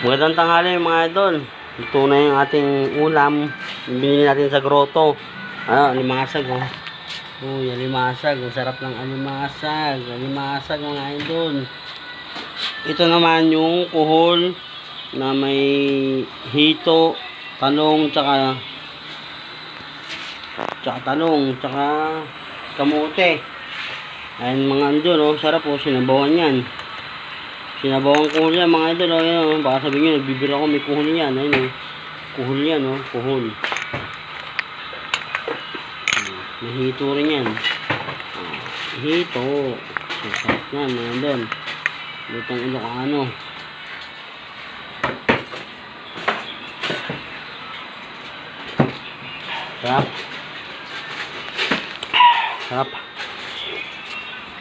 Magandang tanghali mga idol. Ito na yung ating ulam. Binili natin sa grotto. Alimasag oh. Uy, alimasag. Ang sarap ng alimasag. Alimasag mga idol. Ito naman yung kuhol na may hito, talong, tsaka kamote. Ayan mga idol oh. Sarap oh. Sinabawan yan. Sinabawang kuhol yan mga idol. Ayan, baka sabihin nyo, nagbibira ako, may kuhol yan. Ayun, kuhol yan, kuhol. May hito rin yan. Hito. Sarap yan mga idol. Lutang Ilocano. Sarap. Sarap.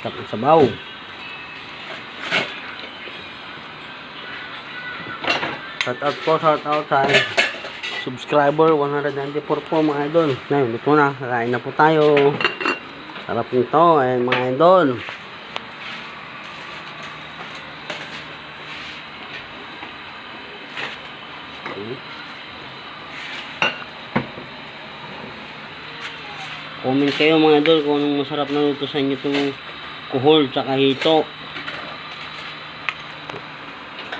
Sarap ng sabaw. Shout out sa subscriber 194 po mga idol. Ngayon, ito na. Kain na po tayo. Sarap nito. Ayan mga idol. Comment kayo mga idol kung anong masarap na luto sa inyo itong kuhol tsaka hito.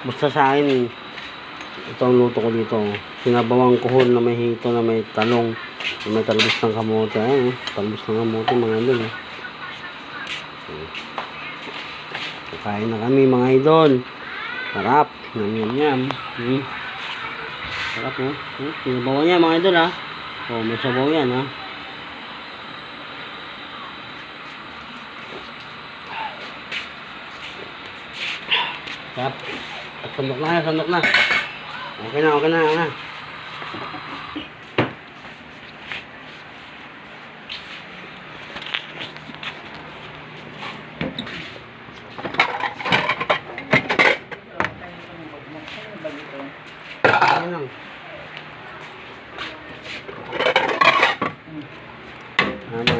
Basta sa akin ito ang luto ko dito. Sinabawang kuhol na may hito, na may talong, na may talbos ng kamote. Ayan, talbos ng kamote mga idol. Kain na kami mga idol. Sarap. Yum. Sarap oh. Sinabawan niya mga idol ha. Oh, may sabaw yan ha. Sarap. At sandok na. Okay na. Mga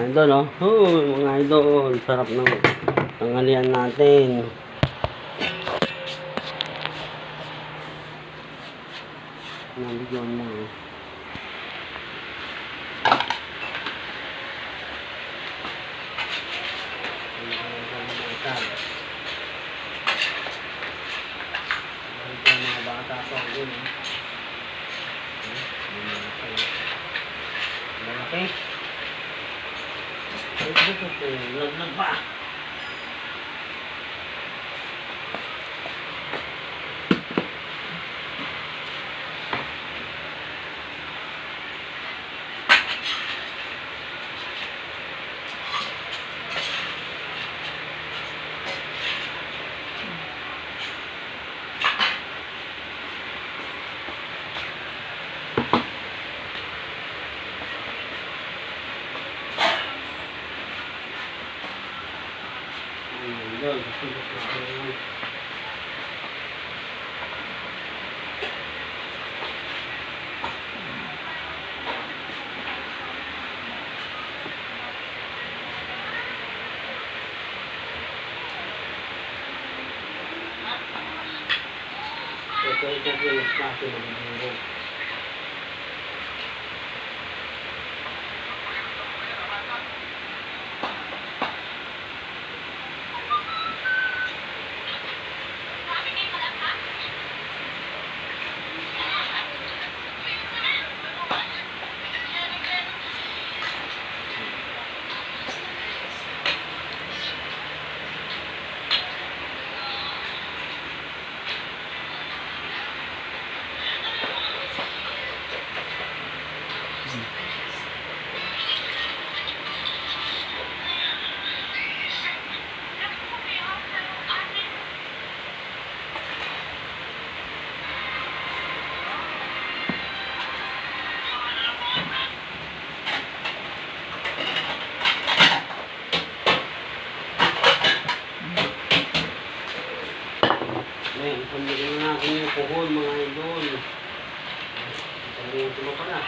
idol oh. Mga idol, sarap ng tanghalian natin. Nabigyan mo eh. Mga bata pa yun eh. Malaki. Lag pa. Pagdating na natin yung kuhol mga idol. Kamuti mo pala.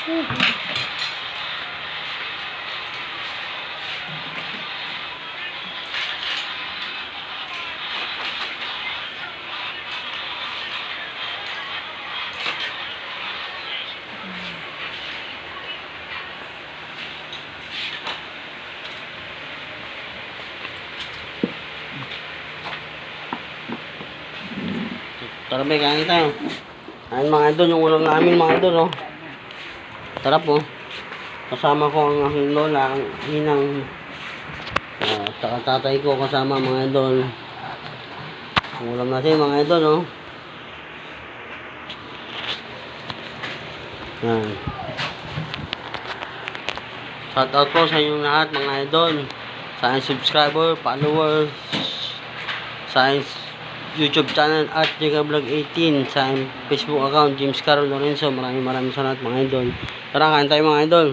Tara be, kain tayo. Ayun mga idol, yung ulam namin mga idol, oh. Sarap, oh. Kasama ko ang aking lola, ang hinang, saka tatay ko kasama mga idol. Ang ulam natin mga idol, oh. Yan. Shout out po sa inyong lahat mga idol. Sa aking subscriber, followers, sa aking YouTube channel at Jega Vlog 18, sa Facebook account James Carol Lorenzo. Maraming salamat mga idol. Tara, kain tayo mga idol.